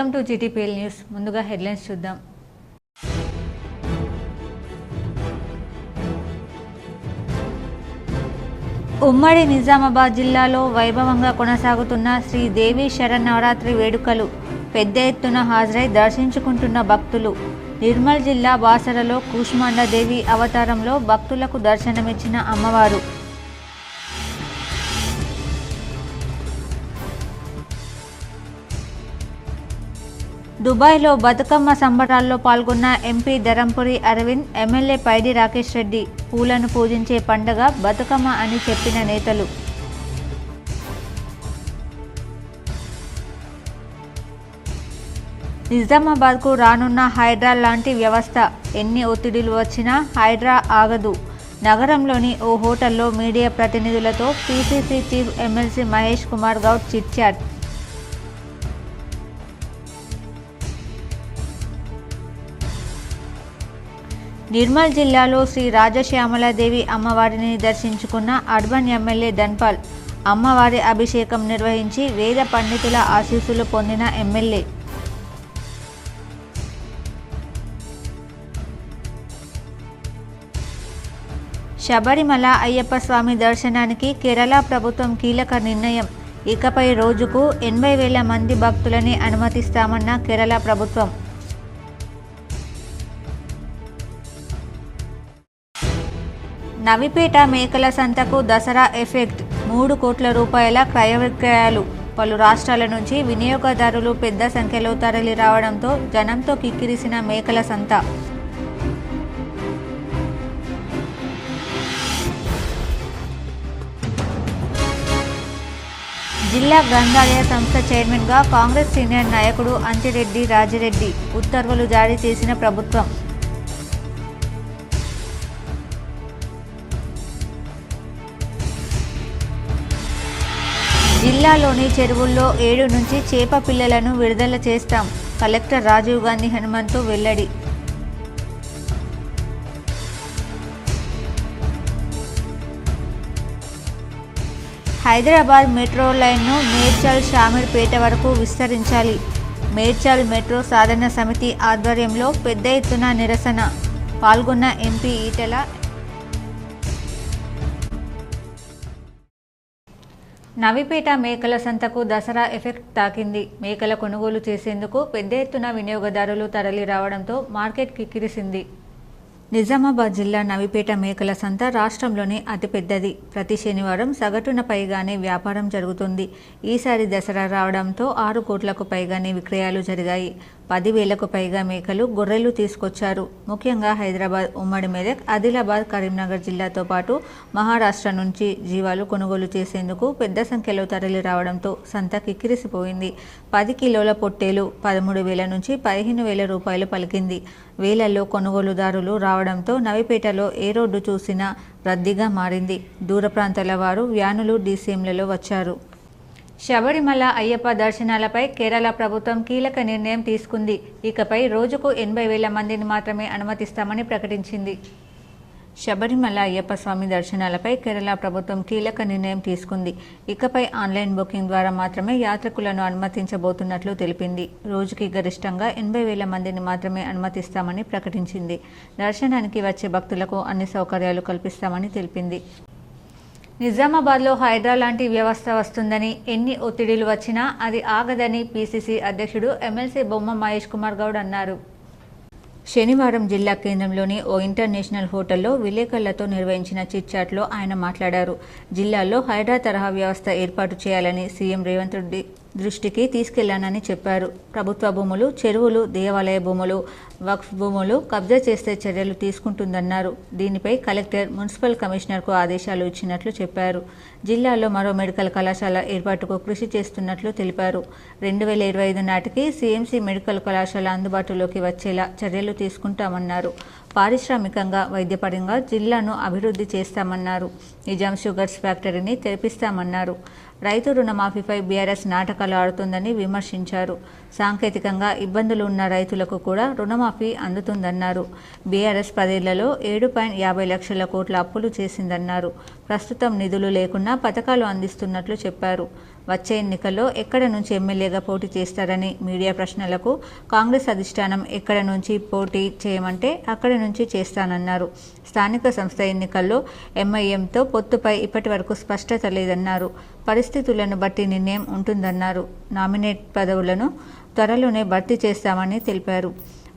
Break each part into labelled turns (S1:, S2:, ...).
S1: Welcome to GTPL news. ముందుగా headlines చూద్దాం. ఉమ్మడి నిజామాబాద్ జిల్లాలో వైభవంగా కొనసాగుతున్న శ్రీ దేవి శరన్నవరాత్రి వేడుకలు పెద్ద ఎత్తున హాజరై దర్శించుకుంటున్న భక్తులు. నిర్మల్ జిల్లా బాసరలో కూష్మాండ దేవి అవతారంలో భక్తులకు దర్శనమిచ్చిన అమ్మవారు. దుబాయ్లో బతుకమ్మ సంబరాల్లో పాల్గొన్న ఎంపీ ధరంపురి అరవింద్, ఎమ్మెల్యే పైడి రాకేష్ రెడ్డి. పూలను పూజించే పండుగ బతుకమ్మ అని చెప్పిన నేతలు. నిజామాబాద్కు రానున్న హైడ్రా లాంటి వ్యవస్థ. ఎన్ని ఒత్తిడిలు వచ్చినా హైడ్రా ఆగదు. నగరంలోని ఓ హోటల్లో మీడియా ప్రతినిధులతో PCC chief MLC Mahesh Kumar Goud chitchat. Nirmal జిల్లాలో శ్రీ రాజశ్యామలాదేవి అమ్మవారిని దర్శించుకున్న అర్బన్ ఎమ్మెల్యే ధన్పాల్. అమ్మవారి అభిషేకం నిర్వహించి వేద పండితుల ఆశీస్సులు పొందిన ఎమ్మెల్యే. శబరిమల అయ్యప్ప స్వామి దర్శనానికి కేరళ ప్రభుత్వం కీలక నిర్ణయం. ఇకపై రోజుకు 80,000 మంది భక్తులని అనుమతిస్తామన్న కేరళ ప్రభుత్వం. నవిపేట మేకల సంతకు దసరా ఎఫెక్ట్. 3 కోట్ల రూపాయల క్రయ విక్రయాలు. పలు రాష్ట్రాల నుంచి వినియోగదారులు పెద్ద సంఖ్యలో తరలి రావడంతో జనంతో కిక్కిరిసిన మేకల సంత. జిల్లా గ్రంథాలయ సంస్థ చైర్మన్గా కాంగ్రెస్ సీనియర్ నాయకుడు అంతిరెడ్డి రాజిరెడ్డి. ఉత్తర్వులు జారీ చేసిన ప్రభుత్వం. జిల్లాలోని చెరువుల్లో 7 నుంచి చేప పిల్లలను విడుదల చేస్తాం. కలెక్టర్ రాజీవ్ గాంధీ హనుమంతు వెల్లడి. హైదరాబాద్ మెట్రో లైన్ను మేడ్చల్ షామీర్పేట వరకు విస్తరించాలి. మేడ్చల్ మెట్రో సాధన సమితి ఆధ్వర్యంలో పెద్ద ఎత్తున నిరసన. పాల్గొన్న ఎంపీ ఈటెల. నవిపేట మేకల సంతకు దసరా ఎఫెక్ట్ తాకింది. మేకల కొనుగోలు చేసేందుకు పెద్ద ఎత్తున వినియోగదారులు తరలి రావడంతో మార్కెట్ కిక్కిరిసింది. నిజామాబాద్ జిల్లా నవిపేట మేకల సంత రాష్ట్రంలోనే అతిపెద్దది. ప్రతి శనివారం సగటున పైగానే వ్యాపారం జరుగుతుంది. ఈసారి దసరా రావడంతో 6 కోట్లకు పైగానే విక్రయాలు జరిగాయి. 10,000కు పైగా మేకలు, గొర్రెలు తీసుకొచ్చారు. ముఖ్యంగా హైదరాబాద్, ఉమ్మడి మెదక్, ఆదిలాబాద్, కరీంనగర్ జిల్లాతో పాటు మహారాష్ట్ర నుంచి జీవాలు కొనుగోలు చేసేందుకు పెద్ద సంఖ్యలో తరలి రావడంతో సంత కిక్కిరిసిపోయింది. 10 కిలోల పొట్టేలు 13,000 నుంచి 15,000 రూపాయలు పలికింది. వేలల్లో కొనుగోలుదారులు రావడంతో నవిపేటలో ఏ రోడ్డు చూసినా రద్దీగా మారింది. దూర ప్రాంతాల వారు వ్యానులు, DCMలలో వచ్చారు. శబరిమల అయ్యప్ప దర్శనాలపై కేరళ ప్రభుత్వం కీలక నిర్ణయం తీసుకుంది. ఇకపై రోజుకు 80,000 మందిని మాత్రమే అనుమతిస్తామని ప్రకటించింది. శబరిమల అయ్యప్ప స్వామి దర్శనాలపై కేరళ ప్రభుత్వం కీలక నిర్ణయం తీసుకుంది. ఇకపై ఆన్లైన్ బుకింగ్ ద్వారా మాత్రమే యాత్రికులను అనుమతించబోతున్నట్లు తెలిపింది. రోజుకి గరిష్టంగా 80,000 మందిని మాత్రమే అనుమతిస్తామని ప్రకటించింది. దర్శనానికి వచ్చే భక్తులకు అన్ని సౌకర్యాలు కల్పిస్తామని తెలిపింది. నిజామాబాద్లో హైడ్రా లాంటి వ్యవస్థ వస్తుందని, ఎన్ని ఒత్తిడిలు వచ్చినా అది ఆగదని PCC అధ్యక్షుడు ఎమ్మెల్సీ బొమ్మ మహేష్ కుమార్ గౌడ్ అన్నారు. శనివారం జిల్లా కేంద్రంలోని ఓ ఇంటర్నేషనల్ హోటల్లో విలేకరులతో నిర్వహించిన చిట్చాట్లో ఆయన మాట్లాడారు. జిల్లాలో హైడ్రా తరహా వ్యవస్థ ఏర్పాటు చేయాలని సీఎం రేవంత్ రెడ్డి దృష్టికి తీసుకెళ్లానని చెప్పారు. ప్రభుత్వ భూములు, చెరువులు, దేవాలయ భూములు, వక్ఫ్ భూములు కబ్జా చేస్తే చర్యలు తీసుకుంటుందన్నారు. దీనిపై కలెక్టర్, మున్సిపల్ కమిషనర్కు ఆదేశాలు ఇచ్చినట్లు చెప్పారు. జిల్లాలో మరో మెడికల్ కళాశాల ఏర్పాటుకు కృషి చేస్తున్నట్లు తెలిపారు. 2025 నాటికి CMC మెడికల్ కళాశాల అందుబాటులోకి వచ్చేలా చర్యలు తీసుకుంటామన్నారు. పారిశ్రామికంగా, వైద్యపరంగా జిల్లాను అభివృద్ధి చేస్తామన్నారు. నిజాం షుగర్స్ ఫ్యాక్టరీని తెరిపిస్తామన్నారు. రైతు రుణమాఫీపై BRS నాటకాలు ఆడుతుందని విమర్శించారు. సాంకేతికంగా ఇబ్బందులు ఉన్న రైతులకు కూడా రుణమాఫీ అందుతుందన్నారు. BRS 10 ఏళ్లలో 7.50 లక్షల కోట్ల అప్పులు చేసిందన్నారు. ప్రస్తుతం నిధులు లేకున్నా పథకాలు అందిస్తున్నట్లు చెప్పారు. వచ్చే ఎన్నికల్లో ఎక్కడ నుంచి ఎమ్మెల్యేగా పోటీ చేస్తారని మీడియా ప్రశ్నలకు కాంగ్రెస్ అధిష్టానం ఎక్కడ నుంచి పోటీ చేయమంటే అక్కడి నుంచి చేస్తానన్నారు. స్థానిక సంస్థ ఎన్నికల్లో ఎంఐఎంతో పొత్తుపై ఇప్పటి వరకు స్పష్టత లేదన్నారు. పరిస్థితులను బట్టి నిర్ణయం ఉంటుందన్నారు. నామినేట్ పదవులను త్వరలోనే భర్తీ చేస్తామని తెలిపారు.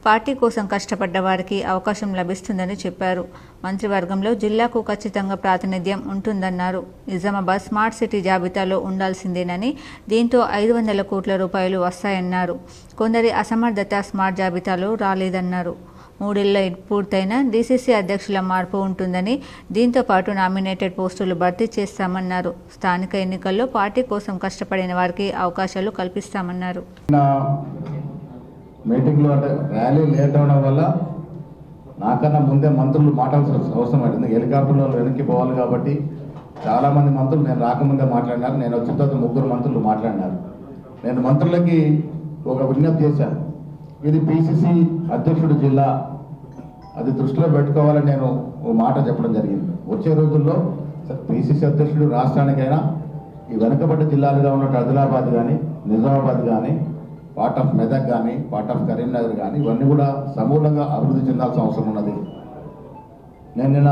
S1: పార్టీ కోసం కష్టపడ్డ వారికి అవకాశం లభిస్తుందని చెప్పారు. మంత్రివర్గంలో జిల్లాకు ఖచ్చితంగా ప్రాతినిధ్యం ఉంటుందన్నారు. నిజామాబాద్ స్మార్ట్ సిటీ జాబితాలో ఉండాల్సిందేనని, దీంతో 500 కోట్ల రూపాయలు వస్తాయన్నారు. కొందరి అసమర్థత స్మార్ట్ జాబితాలో రాలేదన్నారు. 3 ఏళ్ల పూర్తయిన డీసీసీ అధ్యక్షుల మార్పు ఉంటుందని, దీంతో పాటు నామినేటెడ్ పోస్టులు భర్తీ చేస్తామన్నారు. స్థానిక ఎన్నికల్లో పార్టీ కోసం కష్టపడిన వారికి అవకాశాలు కల్పిస్తామన్నారు.
S2: మీటింగ్లో అంటే ర్యాలీ లేట్ అవడం వల్ల నాకన్నా ముందే మంత్రులు మాట్లాడాల్సిన అవసరం పడింది. హెలికాప్టర్లో వెనక్కి పోవాలి కాబట్టి చాలామంది మంత్రులు నేను రాకముందే మాట్లాడినారు. నేను వచ్చిన తర్వాత 3 మంత్రులు మాట్లాడినారు. నేను మంత్రులకి ఒక విజ్ఞప్తి చేశాను. ఇది పిసిసి అధ్యక్షుడు జిల్లా, అది దృష్టిలో పెట్టుకోవాలని నేను ఓ మాట చెప్పడం జరిగింది. వచ్చే రోజుల్లో పిసిసి అధ్యక్షుడు రాష్ట్రానికైనా ఈ వెనుకబడ్డ జిల్లాలుగా ఉన్నట్టు ఆదిలాబాద్ కానీ, నిజామాబాద్ కానీ, పార్ట్ ఆఫ్ మెదక్ కానీ, పార్ట్ ఆఫ్ కరీంనగర్ కానీ, ఇవన్నీ కూడా సమూలంగా అభివృద్ధి చెందాల్సిన అవసరం ఉన్నది. నేను నిన్న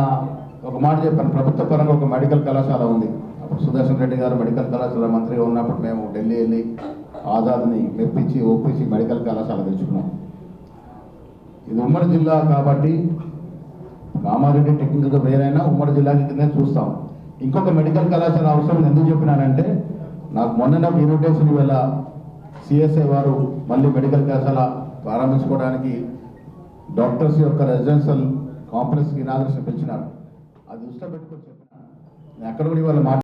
S2: ఒక మాట చెప్పాను. ప్రభుత్వ పరంగా ఒక మెడికల్ కళాశాల ఉంది. అప్పుడు సుదర్శన్ రెడ్డి గారు మెడికల్ కళాశాల మంత్రిగా ఉన్నప్పుడు మేము ఢిల్లీ వెళ్ళి ఆజాద్ని మెప్పించి ఒప్పించి మెడికల్ కళాశాల తెచ్చుకున్నాం. ఇది ఉమ్మడి జిల్లా కాబట్టి కామారెడ్డి టెక్నికల్గా వేరైనా ఉమ్మడి జిల్లాకి కింద చూస్తాం. ఇంకొక మెడికల్ కళాశాల అవసరం ఎందుకు చెప్పినానంటే, నాకు మొన్న ఇన్విటేషన్ వేళ సిఎస్ఐ వారు మళ్ళీ మెడికల్ కళాశాల ప్రారంభించుకోవడానికి డాక్టర్స్ యొక్క రెసిడెన్షియల్ కాంప్లెక్స్కి ఇనాగ్రేషన్ పిలిచినారు. అది దృష్టిలో పెట్టుకొని చెప్పిన అక్కడ కూడా ఇవాళ మాట.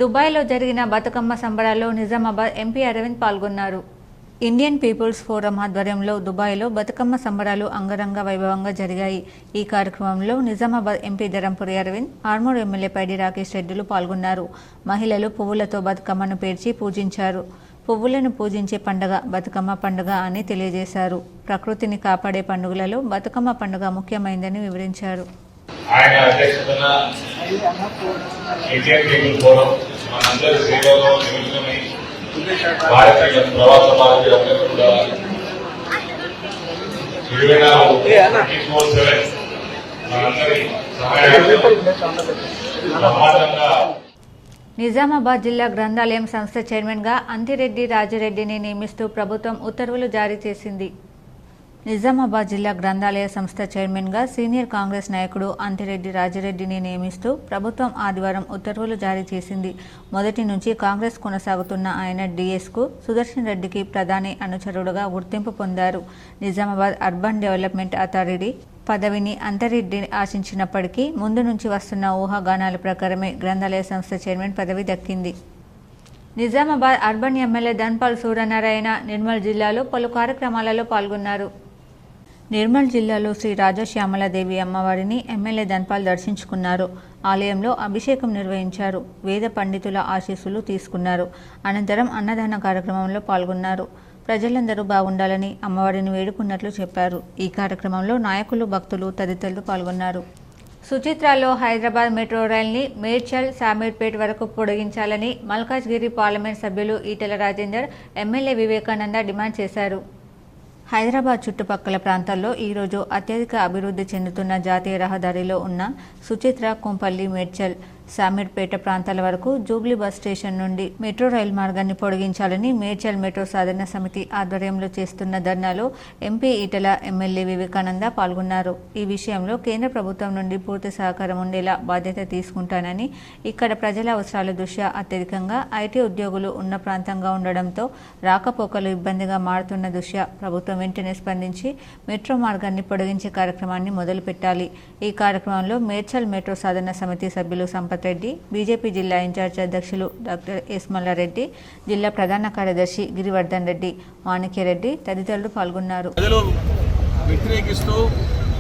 S1: దుబాయ్లో జరిగిన బతుకమ్మ సంబరాల్లో నిజామాబాద్ ఎంపీ అరవింద్ పాల్గొన్నారు. ఇండియన్ పీపుల్స్ ఫోరం ఆధ్వర్యంలో దుబాయ్లో బతుకమ్మ సంబరాలు అంగరంగ వైభవంగా జరిగాయి. ఈ కార్యక్రమంలో నిజామాబాద్ ఎంపీ ధరంపురి అరవింద్, ఆర్మూర్ ఎమ్మెల్యే పైడి రాకేష్ రెడ్డిలు పాల్గొన్నారు. మహిళలు పువ్వులతో బతుకమ్మను పేర్చి పూజించారు. పువ్వులను పూజించే పండుగ బతుకమ్మ పండుగ అని తెలియజేశారు. ప్రకృతిని కాపాడే పండుగలలో బతుకమ్మ పండుగ ముఖ్యమైందని వివరించారు.
S3: ఆయన అధ్యక్షతన ఇండియన్ పీపుల్ ఫోరం మనందరి సేవలో నిమగ్నమై భారతీయ ప్రవాస భారతీయ కూడా 24/7 మనందరి సహాయంగా
S1: నిజామాబాద్ జిల్లా గ్రంథాలయం సంస్థ చైర్మన్గా అంతిరెడ్డి రాజిరెడ్డిని నియమిస్తూ ప్రభుత్వం ఉత్తర్వులు జారీ చేసింది. నిజామాబాద్ జిల్లా గ్రంథాలయ సంస్థ చైర్మన్గా సీనియర్ కాంగ్రెస్ నాయకుడు అంతిరెడ్డి రాజిరెడ్డిని నియమిస్తూ ప్రభుత్వం ఆదివారం ఉత్తర్వులు జారీ చేసింది. మొదటి నుంచి కాంగ్రెస్ కొనసాగుతున్న ఆయన డిఎస్కు సుదర్శన్ రెడ్డికి ప్రధాని అనుచరుడుగా గుర్తింపు పొందారు. నిజామాబాద్ అర్బన్ డెవలప్మెంట్ అథారిటీ పదవిని అంతిరెడ్డి ఆశించినప్పటికీ ముందు నుంచి వస్తున్న ఊహాగానాల ప్రకారమే గ్రంథాలయ సంస్థ చైర్మన్ పదవి దక్కింది. నిజామాబాద్ అర్బన్ ఎమ్మెల్యే ధన్పాల్ సూర్యనారాయణ నిర్మల్ జిల్లాలో పలు కార్యక్రమాలలో పాల్గొన్నారు. నిర్మల్ జిల్లాలో శ్రీ రాజశ్యామలాదేవి అమ్మవారిని ఎమ్మెల్యే ధన్పాల్ దర్శించుకున్నారు. ఆలయంలో అభిషేకం నిర్వహించారు. వేద పండితుల ఆశీస్సులు తీసుకున్నారు. అనంతరం అన్నదాన కార్యక్రమంలో పాల్గొన్నారు. ప్రజలందరూ బాగుండాలని అమ్మవారిని వేడుకున్నట్లు చెప్పారు. ఈ కార్యక్రమంలో నాయకులు, భక్తులు తదితరులు పాల్గొన్నారు. సుచిత్రాలో హైదరాబాద్ మెట్రో రైల్ని మేడ్చల్, శామీర్పేట్ వరకు పొడిగించాలని మల్కాజ్గిరి పార్లమెంట్ సభ్యులు ఈటెల రాజేందర్, ఎమ్మెల్యే వివేకానంద డిమాండ్ చేశారు. హైదరాబాద్ చుట్టుపక్కల ప్రాంతాల్లో ఈరోజు అత్యధిక అభివృద్ధి చెందుతున్న జాతీయ రహదారిలో ఉన్న సుచిత్ర, కొంపల్లి, మేడ్చల్, శామీర్పేట ప్రాంతాల వరకు జూబ్లీ బస్ స్టేషన్ నుండి మెట్రో రైలు మార్గాన్ని పొడిగించాలని మేడ్చల్ మెట్రో సాధన సమితి ఆధ్వర్యంలో చేస్తున్న ధర్నాలో ఎంపీ ఈటెల, ఎమ్మెల్యే వివేకానంద పాల్గొన్నారు. ఈ విషయంలో కేంద్ర ప్రభుత్వం నుండి పూర్తి సహకారం ఉండేలా బాధ్యత తీసుకుంటానని, ఇక్కడ ప్రజల అవసరాల దృష్ట్యా అత్యధికంగా ఐటీ ఉద్యోగులు ఉన్న ప్రాంతంగా ఉండడంతో రాకపోకలు ఇబ్బందిగా మారుతున్న దృష్ట్యా ప్రభుత్వం వెంటనే స్పందించి మెట్రో మార్గాన్ని పొడిగించే కార్యక్రమాన్ని మొదలుపెట్టాలి. ఈ కార్యక్రమంలో మేడ్చల్ మెట్రో సాధన సమితి సభ్యులు సంపత్ రెడ్డి, బీజేపీ జిల్లా ఇన్ఛార్జ్ అధ్యక్షులు డాక్టర్ ఎస్ మల్లారెడ్డి, జిల్లా ప్రధాన కార్యదర్శి గిరివర్ధన్ రెడ్డి, మాణిక్యరెడ్డి తదితరులు పాల్గొన్నారు.
S4: ప్రజలు వ్యతిరేకిస్తూ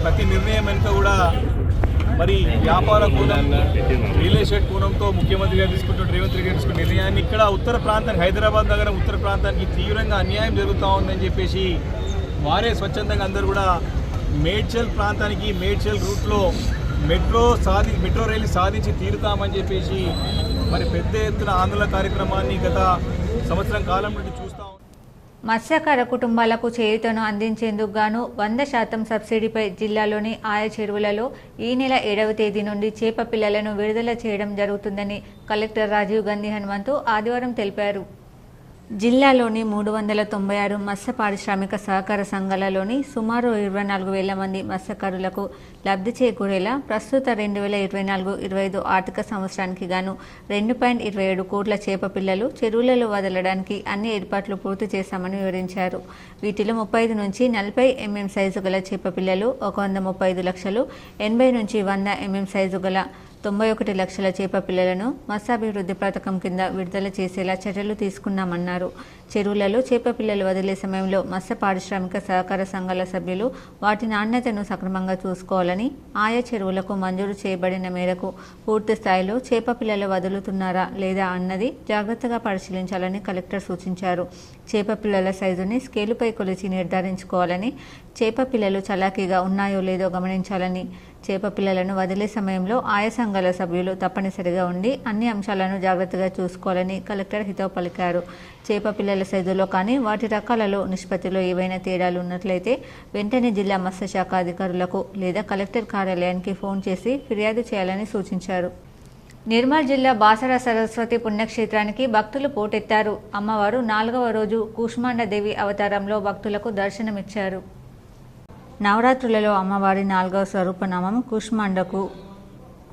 S4: ప్రతి నిర్ణయం వెనుక కూడా మరి వ్యాపార కోణం, రియల్ ఎస్టేట్ కోణంతో ముఖ్యమంత్రి గారు తీసుకుంటున్న రేవంత్ రెడ్డి తీసుకున్న నిర్ణయాన్ని ఇక్కడ ఉత్తర ప్రాంతానికి, హైదరాబాద్ నగరం ఉత్తర ప్రాంతానికి తీవ్రంగా అన్యాయం జరుగుతూ ఉందని చెప్పేసి వారే స్వచ్ఛందంగా అందరూ కూడా మేడ్చల్ ప్రాంతానికి, మేడ్చల్ రూట్లో మెట్రో రైలు సాధించి తీరుతామని చెప్పేసి మరి పెద్ద ఎత్తున ఆందోళన కార్యక్రమాన్ని గత సంవత్సరం కాలం నుండి చూస్తాం.
S1: మత్స్యకార కుటుంబాలకు చేయూతను అందించేందుకు గాను 100% సబ్సిడీపై జిల్లాలోని ఆయా చెరువులలో ఈ నెల 7వ తేదీ నుండి చేప పిల్లలను విడుదల చేయడం జరుగుతుందని కలెక్టర్ రాజీవ్ గాంధీ హనుమంతు ఆదివారం తెలిపారు. జిల్లాలోని 396 మత్స్య పారిశ్రామిక సహకార సంఘాలలోని సుమారు 24,000 మంది మత్స్యకారులకు లబ్ధి చేకూరేలా ప్రస్తుత 2024-25 ఆర్థిక సంవత్సరానికి గాను 2.27 కోట్ల చేప పిల్లలు చెరువులలో వదలడానికి అన్ని ఏర్పాట్లు పూర్తి చేశామని వివరించారు. వీటిలో 35 నుంచి 40 mm సైజు గల చేప పిల్లలు 135 లక్షలు, 80 నుంచి 100 mm సైజు గల 91 లక్షల చేప పిల్లలను మత్స్యాభివృద్ధి పథకం కింద విడుదల చేసేలా చర్యలు తీసుకున్నామన్నారు. చెరువులలో చేప పిల్లలు వదిలే సమయంలో మత్స్య పారిశ్రామిక సహకార సంఘాల సభ్యులు వాటి నాణ్యతను సక్రమంగా చూసుకోవాలని, ఆయా చెరువులకు మంజూరు చేయబడిన మేరకు పూర్తి స్థాయిలో చేప పిల్లలు వదులుతున్నారా లేదా అన్నది జాగ్రత్తగా పరిశీలించాలని కలెక్టర్ సూచించారు. చేప పిల్లల సైజుని స్కేలుపై కొలిచి నిర్ధారించుకోవాలని, చేప పిల్లలు చలాకీగా ఉన్నాయో లేదో గమనించాలని, చేప పిల్లలను వదిలే సమయంలో ఆయా సంఘాల సభ్యులు తప్పనిసరిగా ఉండి అన్ని అంశాలను జాగ్రత్తగా చూసుకోవాలని కలెక్టర్ హితవు పలికారు. చేప పిల్లల సైజులో కానీ వాటి రకాలలో నిష్పత్తిలో ఏవైనా తేడాలు ఉన్నట్లయితే వెంటనే జిల్లా మత్స్యశాఖ అధికారులకు లేదా కలెక్టర్ కార్యాలయానికి ఫోన్ చేసి ఫిర్యాదు చేయాలని సూచించారు. నిర్మల్ జిల్లా బాసర సరస్వతి పుణ్యక్షేత్రానికి భక్తులు పోటెత్తారు. అమ్మవారు 4వ రోజు కూష్మాండదేవి అవతారంలో భక్తులకు దర్శనమిచ్చారు. నవరాత్రులలో అమ్మవారి 4వ స్వరూపనామం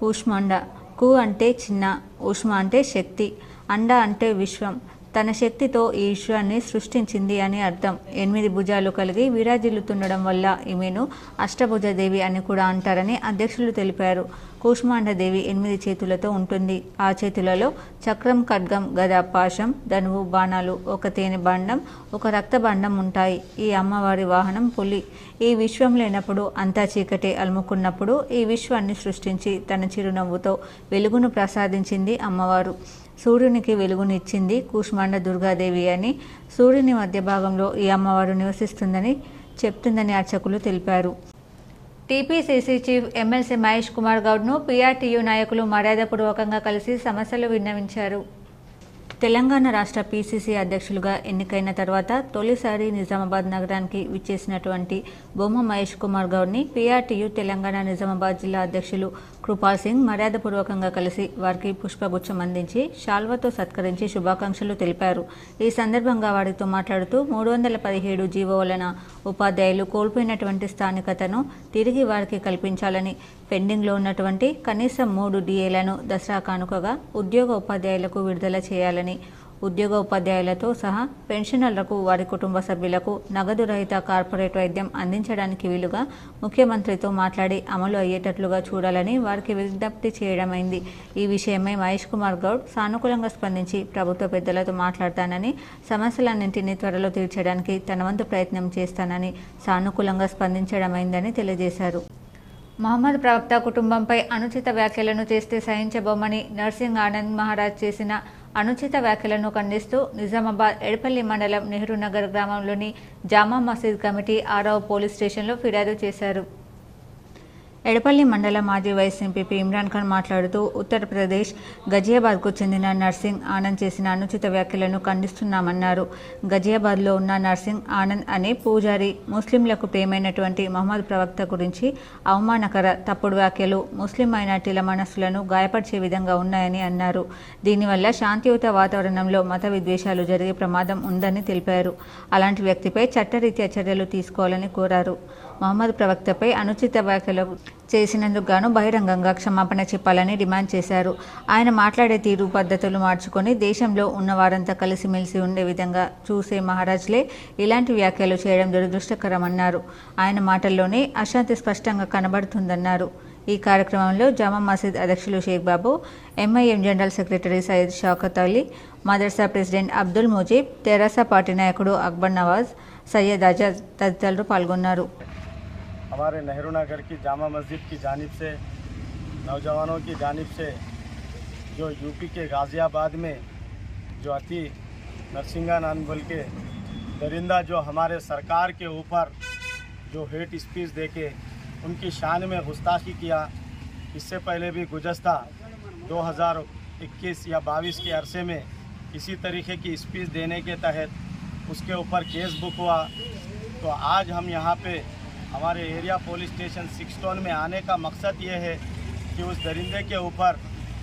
S1: కూష్మాండ. కు అంటే చిన్న, ఉష్మ అంటే శక్తి, అండ అంటే విశ్వం. తన శక్తితో ఈ విశ్వాన్ని సృష్టించింది అని అర్థం. 8 భుజాలు కలిగి విరాజిల్లుతుండడం వల్ల ఈమెను అష్టభుజదేవి అని కూడా అంటారని అధ్యక్షులు తెలిపారు. కూష్మాండదేవి 8 చేతులతో ఉంటుంది. ఆ చేతులలో చక్రం, ఖడ్గం, గద, పాశం, ధనువు, బాణాలు, ఒక తేనె బాండం, ఒక రక్త బాండం ఉంటాయి. ఈ అమ్మవారి వాహనం పులి. ఈ విశ్వం లేనప్పుడు, అంతా చీకటే అలుముకున్నప్పుడు ఈ విశ్వాన్ని సృష్టించి తన చిరునవ్వుతో వెలుగును ప్రసాదించింది అమ్మవారు. సూర్యునికి వెలుగునిచ్చింది కూష్మాండ దుర్గాదేవి అని, సూర్యుని మధ్య భాగంలో ఈ అమ్మవారు నివసిస్తుందని చెప్తుందని అర్చకులు తెలిపారు. TPCC chief MLC Mahesh Kumar గౌడ్ను పీఆర్టీయూ నాయకులు మర్యాదపూర్వకంగా కలిసి సమస్యలు విన్నవించారు. తెలంగాణ రాష్ట్ర పీసీసీ అధ్యక్షులుగా ఎన్నికైన తర్వాత తొలిసారి నిజామాబాద్ నగరానికి విచ్చేసినటువంటి బొమ్మ మహేష్ కుమార్ గౌడ్ని పీఆర్టీయూ తెలంగాణ నిజామాబాద్ జిల్లా అధ్యక్షులు కృపాల్ సింగ్ మర్యాదపూర్వకంగా కలిసి వారికి పుష్పగుచ్చం అందించి శాల్వాతో సత్కరించి శుభాకాంక్షలు తెలిపారు. ఈ సందర్భంగా వారితో మాట్లాడుతూ 317 జీవో వలన ఉపాధ్యాయులు కోల్పోయినటువంటి స్థానికతను తిరిగి వారికి కల్పించాలని, పెండింగ్లో ఉన్నటువంటి కనీసం 3 DAలను దసరా కానుకగా ఉద్యోగ ఉపాధ్యాయులకు విడుదల చేయాలని, ఉద్యోగ ఉపాధ్యాయులతో సహా పెన్షనర్లకు, వారి కుటుంబ సభ్యులకు నగదు రహిత కార్పొరేట్ వైద్యం అందించడానికి వీలుగా ముఖ్యమంత్రితో మాట్లాడి అమలు అయ్యేటట్లుగా చూడాలని వారికి విజ్ఞప్తి చేయడమైంది. ఈ విషయమై మహేష్ కుమార్ గౌడ్ సానుకూలంగా స్పందించి ప్రభుత్వ పెద్దలతో మాట్లాడతానని, సమస్యలన్నింటినీ త్వరలో తీర్చడానికి తన వంతు ప్రయత్నం చేస్తానని సానుకూలంగా స్పందించడమైందని తెలియజేశారు. మహమ్మద్ ప్రవక్త కుటుంబంపై అనుచిత వ్యాఖ్యలను చేస్తే సహించబోమని నర్సింగ్ ఆనంద్ మహారాజ్ చేసిన అనుచిత వ్యాఖ్యలను ఖండిస్తూ నిజామాబాద్ ఎడపల్లి మండలం నెహ్రూ నగర్ గ్రామంలోని జామా మసీద్ కమిటీ 6వ పోలీస్ స్టేషన్లో ఫిర్యాదు చేశారు. ఎడపల్లి మండల మాజీ వైస్ ఎంపీపీ ఇమ్రాన్ ఖాన్ మాట్లాడుతూ ఉత్తరప్రదేశ్ గజియాబాద్కు చెందిన నర్సింగ్ ఆనంద్ చేసిన అనుచిత వ్యాఖ్యలను ఖండిస్తున్నామన్నారు. గజియాబాద్లో ఉన్న నర్సింగ్ ఆనంద్ అనే పూజారి ముస్లింలకు ప్రియమైనటువంటి మహమ్మద్ ప్రవక్త గురించి అవమానకర తప్పుడు వ్యాఖ్యలు ముస్లిం మైనార్టీల మనస్సులను గాయపరిచే విధంగా ఉన్నాయని అన్నారు. దీనివల్ల శాంతియుత వాతావరణంలో మత విద్వేషాలు జరిగే ప్రమాదం ఉందని తెలిపారు. అలాంటి వ్యక్తిపై చట్టరీత్యా చర్యలు తీసుకోవాలని కోరారు. మహమ్మద్ ప్రవక్తపై అనుచిత వ్యాఖ్యలు చేసినందుకు గాను బహిరంగంగా క్షమాపణ చెప్పాలని డిమాండ్ చేశారు. ఆయన మాట్లాడే తీరు పద్ధతులు మార్చుకొని దేశంలో ఉన్నవారంతా కలిసిమెలిసి ఉండే విధంగా చూసే మహారాజ్లే ఇలాంటి వ్యాఖ్యలు చేయడం దురదృష్టకరమన్నారు. ఆయన మాటల్లోనే అశాంతి స్పష్టంగా కనబడుతుందన్నారు. ఈ కార్యక్రమంలో జామా మసీద్ అధ్యక్షులు Sheikh Babu, MIM general secretary Syed Shoukat Ali, మదర్సా ప్రెసిడెంట్ అబ్దుల్ ముజీబ్, తెరాసా పార్టీ నాయకుడు అక్బర్ నవాజ్, సయ్యద్ ఆజాద్ తదితరులు పాల్గొన్నారు.
S5: हमारे नेहरू नगर की जामा मस्जिद की जानिब से नौजवानों की जानिब से जो यूपी के गाज़ियाबाद में जो अति नरसिंहानंद बोल के दरिंदा जो हमारे सरकार के ऊपर जो हेट स्पीच देके उनकी शान में गुस्ताखी किया, इससे पहले भी गुज़श्ता 2021 या 22 के अरसे में इसी तरीके की स्पीच देने के तहत उसके ऊपर केस बुक हुआ। तो आज हम यहाँ पे हमारे एरिया पुलिस स्टेशन 6 टाउन में आने का मकसद ये है कि उस दरिंदे के ऊपर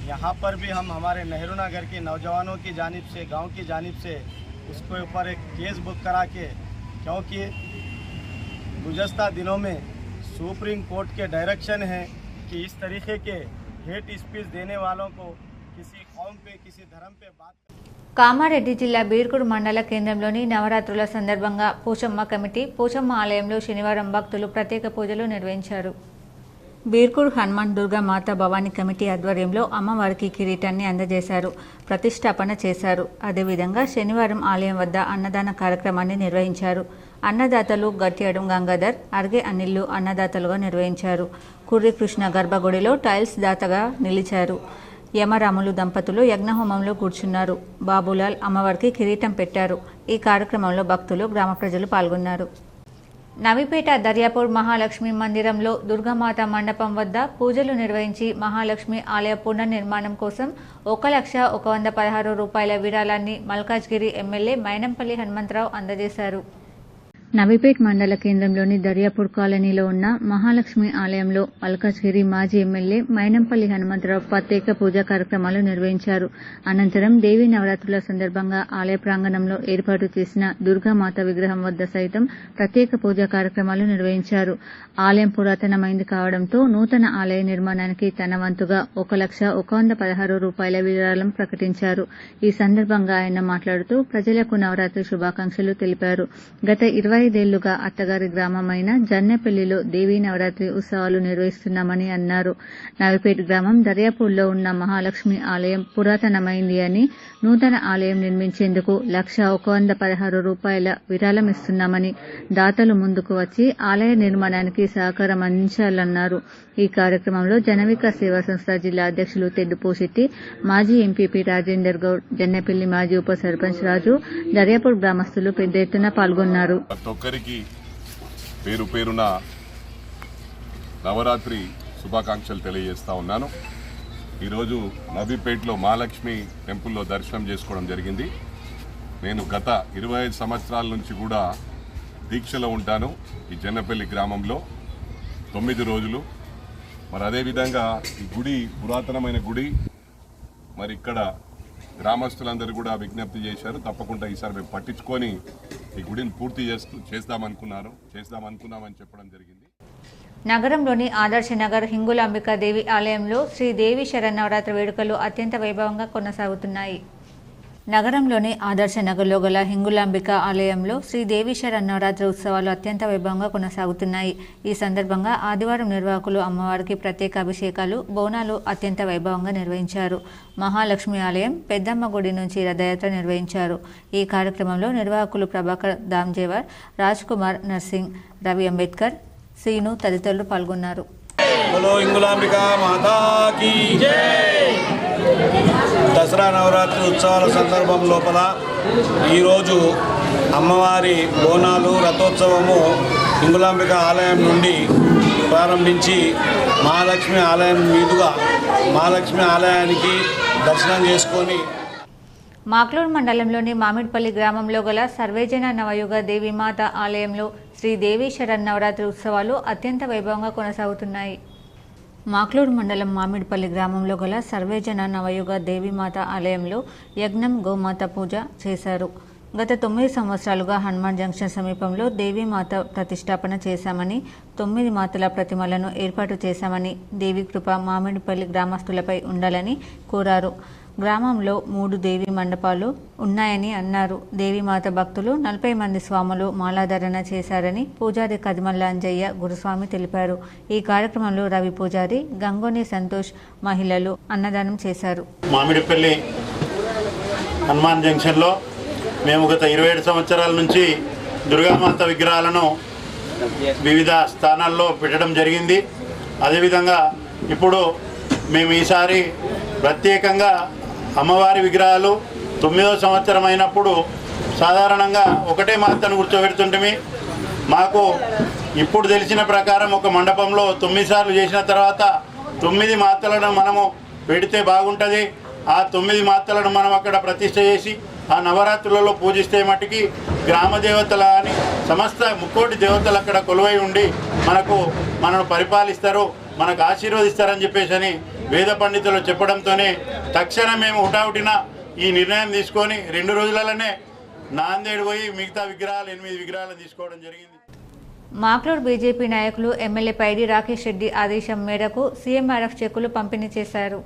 S5: यहाँ पर भी हम हमारे नेहरू नगर के नौजवानों की जानिब से, गांव की जानिब से उसके ऊपर एक केस बुक करा के, क्योंकि गुज़श्ता दिनों में सुप्रीम कोर्ट के डायरेक्शन है कि इस तरीके के हेट स्पीच देने वालों को किसी कौम पे, किसी धर्म पे बात।
S1: కామారెడ్డి జిల్లా బీర్కూరు మండల కేంద్రంలోని నవరాత్రుల సందర్భంగా పోచమ్మ కమిటీ పోచమ్మ ఆలయంలో శనివారం భక్తులు ప్రత్యేక పూజలు నిర్వహించారు. బీర్కూరు హనుమాన్ దుర్గా మాతా భవానీ కమిటీ ఆధ్వర్యంలో అమ్మవారికి కిరీటాన్ని అందజేశారు, ప్రతిష్టాపన చేశారు. అదేవిధంగా శనివారం ఆలయం వద్ద అన్నదాన కార్యక్రమాన్ని నిర్వహించారు. అన్నదాతలు గట్యాడం గంగాధర్, అర్గే అనిల్లు అన్నదాతలుగా నిర్వహించారు. కుర్రి కృష్ణ గర్భగుడిలో టైల్స్ దాతగా నిలిచారు. యమరాములు దంపతులు యజ్ఞహోమంలో కూర్చున్నారు. బాబులాల్ అమ్మవారికి కిరీటం పెట్టారు. ఈ కార్యక్రమంలో భక్తులు, గ్రామ ప్రజలు పాల్గొన్నారు. నవిపేట దర్యాపూర్ మహాలక్ష్మి మందిరంలో దుర్గామాత మండపం వద్ద పూజలు నిర్వహించి మహాలక్ష్మి ఆలయ పునర్నిర్మాణం కోసం 1,116 రూపాయల విరాళాన్ని మల్కాజ్గిరి ఎమ్మెల్యే మైనంపల్లి హనుమంతరావు అందజేశారు. నవిపేట్ మండల కేంద్రంలోని దర్యాపూర్ కాలనీలో ఉన్న మహాలక్ష్మి ఆలయంలో మల్కాజ్గిరి మాజీ ఎమ్మెల్యే మైనంపల్లి హనుమంతరావు ప్రత్యేక పూజా కార్యక్రమాలు నిర్వహించారు. అనంతరం దేవీ నవరాత్రుల సందర్భంగా ఆలయ ప్రాంగణంలో ఏర్పాటు చేసిన దుర్గామాత విగ్రహం వద్ద సైతం ప్రత్యేక పూజా కార్యక్రమాలు నిర్వహించారు. ఆలయం పురాతనమైంది కావడంతో నూతన ఆలయ నిర్మాణానికి తన వంతుగా 1,116 రూపాయల విరాళం ప్రకటించారు. ఈ సందర్భంగా ఆయన మాట్లాడుతూ ప్రజలకు నవరాత్రి శుభాకాంక్షలు తెలిపారు. గత 25 ఏళ్లుగా అత్తగారి గ్రామమైన జన్నెపల్లిలో దేవీ నవరాత్రి ఉత్సవాలు నిర్వహిస్తున్నామని అన్నారు. నవిపేట్ గ్రామం దర్యాపూర్లో ఉన్న మహాలక్ష్మి ఆలయం పురాతనమైంది అని, నూతన ఆలయం నిర్మించేందుకు 1,116 రూపాయల విరాళం ఇస్తున్నామని, దాతలు ముందుకు వచ్చి ఆలయ నిర్మాణానికి సహకారం అందించాలన్నారు. ఈ కార్యక్రమంలో జనవిక సేవా సంస్థ జిల్లా అధ్యక్షులు తెడ్డు పోశెట్టి, మాజీ ఎంపీపీ రాజేందర్ గౌడ్, జన్నెపల్లి మాజీ ఉప సర్పంచ్ రాజు, దర్యాపూర్ గ్రామస్తులు పెద్ద ఎత్తున పాల్గొన్నారు.
S6: ప్రతి ఒక్కరికి పేరు పేరున నవరాత్రి శుభాకాంక్షలు తెలియజేస్తా ఉన్నాను. ఈరోజు నవీపేటలో మహాలక్ష్మి టెంపుల్లో దర్శనం చేసుకోవడం జరిగింది. నేను గత 25 సంవత్సరాల నుంచి కూడా దీక్షలో ఉంటాను ఈ జన్నపల్లి గ్రామంలో 9 రోజులు. మరి అదేవిధంగా ఈ గుడి పురాతనమైన గుడి, మరి ఇక్కడ గ్రామస్తులందరూ కూడా విజ్ఞప్తి చేశారు, తప్పకుండా ఈసారి మేము పట్టించుకొని ఈ గుడిని పూర్తి చేద్దామనుకున్నామని చెప్పడం జరిగింది.
S1: నగరంలోని ఆదర్శ నగర్ హింగులాంబికా దేవి ఆలయంలో శ్రీ దేవి శరన్నవరాత్రి వేడుకలు అత్యంత వైభవంగా కొనసాగుతున్నాయి. నగరంలోని ఆదర్శ నగర్లో గల హింగులాంబిక ఆలయంలో శ్రీదేవి శరన్నవరాత్రి ఉత్సవాలు అత్యంత వైభవంగా కొనసాగుతున్నాయి. ఈ సందర్భంగా ఆదివారం నిర్వాహకులు అమ్మవారికి ప్రత్యేక అభిషేకాలు, బోనాలు అత్యంత వైభవంగా నిర్వహించారు. మహాలక్ష్మి ఆలయం పెద్దమ్మ గుడి నుంచి రథయాత్ర నిర్వహించారు. ఈ కార్యక్రమంలో నిర్వాహకులు ప్రభాకర్ దామ్జేవర్, రాజ్ కుమార్ నర్సింగ్, రవి అంబేద్కర్, శ్రీను తదితరులు పాల్గొన్నారు.
S7: దసరా నవరాత్రి ఉత్సవాల సందర్భం లోపల ఈరోజు అమ్మవారి బోనాలు రథోత్సవము హింగులాంబిక ఆలయం నుండి ప్రారంభించి మహాలక్ష్మి ఆలయం మీదుగా మహాలక్ష్మి ఆలయానికి దర్శనం చేసుకొని
S1: మాక్లూర్ మండలంలోని మామిడిపల్లి గ్రామంలో గల సర్వేజన నవయుగ దేవీమాత ఆలయంలో శ్రీదేవి శరన్నవరాత్రి ఉత్సవాలు అత్యంత వైభవంగా కొనసాగుతున్నాయి. మాక్లూరు మండలం మామిడిపల్లి గ్రామంలో గల సర్వేజన నవయుగ దేవీమాత ఆలయంలో యజ్ఞం, గోమాత పూజ చేశారు. గత 9 సంవత్సరాలుగా హనుమాన్ జంక్షన్ సమీపంలో దేవీమాత ప్రతిష్టాపన చేశామని, 9 మాతల ప్రతిమలను ఏర్పాటు చేశామని, దేవి కృప మామిడిపల్లి గ్రామస్తులపై ఉండాలని కోరారు. గ్రామంలో 3 దేవీ మండపాలు ఉన్నాయని అన్నారు. దేవీమాత భక్తులు 40 మంది స్వాములు మాలాధారణ చేశారని పూజారి కదిమల్ల అంజయ్య గురుస్వామి తెలిపారు. ఈ కార్యక్రమంలో రవి పూజారి, గంగోని సంతోష్ మహిళలు అన్నదానం చేశారు.
S8: మామిడిపల్లి హనుమాన్ జంక్షన్లో మేము గత 27 సంవత్సరాల నుంచి దుర్గామాత విగ్రహాలను వివిధ స్థానాల్లో పెట్టడం జరిగింది. అదేవిధంగా ఇప్పుడు మేము ఈసారి ప్రత్యేకంగా అమ్మవారి విగ్రహాలు 9వ సంవత్సరం అయినప్పుడు సాధారణంగా ఒకటే మాతను కూర్చోబెడుతుంటే మాకు ఇప్పుడు తెలిసిన ప్రకారం ఒక మండపంలో 9 సార్లు చేసిన తర్వాత 9 మాతలను మనము పెడితే బాగుంటుంది. ఆ 9 మాతలను మనం అక్కడ ప్రతిష్ఠ చేసి ఆ నవరాత్రులలో పూజిస్తే మటుకి గ్రామ దేవతల అని సమస్త 3 దేవతలు అక్కడ కొలువై ఉండి మనను పరిపాలిస్తారు, మనకు ఆశీర్వదిస్తారని చెప్పేసి వేద పండితులు చెప్పడంతోనే తక్షణం మేము హుటాహుటిన ఈ నిర్ణయం తీసుకొని 2 రోజులలోనే నాందేడ్ పోయి మిగతా విగ్రహాలు 8 విగ్రహాలను తీసుకోవడం జరిగింది.
S1: మాక్లూర్ బీజేపీ నాయకులు ఎమ్మెల్యే పైడి రాకేష్ రెడ్డి ఆదేశం మేరకు సీఎంఆర్ఎఫ్ చెక్కులు పంపిణీ చేశారు.